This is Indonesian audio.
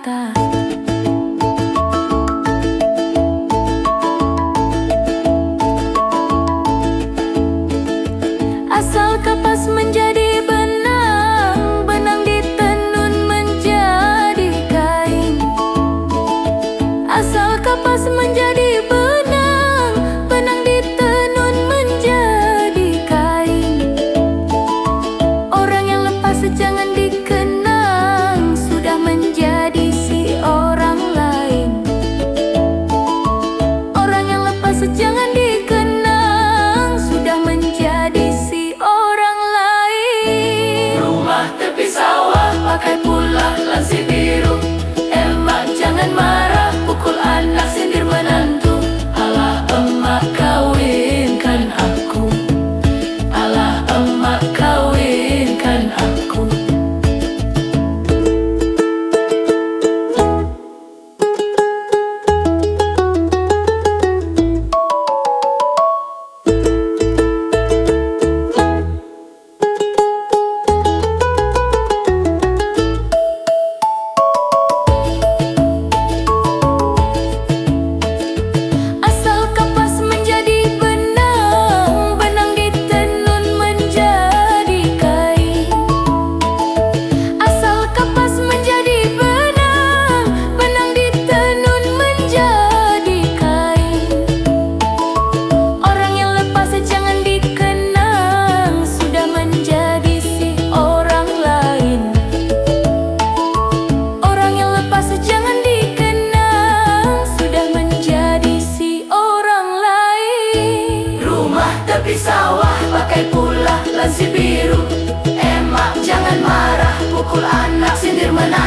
mata. Asal kapas menjadi benang, benang ditenun menjadi kain. Asal kapas menjadi benang, benang ditenun menjadi kain. Orang yang lepas jangan dikenang, sudah menjadi si orang lain. Orang yang lepas jangan dikenang, sudah menjadi si orang lain. Rumah tepi sawah pakai pula lansir biru. Emak jangan marah, pukul anak sindir menantu. Alah emak kawinkan aku, alah emak kawinkan aku. Asal kapas menjadi benang, benang ditenun menjadi kain. Asal kapas menjadi benang, benang ditenun menjadi kain. Orang yang lepas jangan dikenang, sudah menjadi si orang lain. Orang yang lepas jangan dikenang, sudah menjadi si orang lain. Rumah tepi sawah pakai pula lansir biru. Emak jangan marah, pukul anak sindir menantu.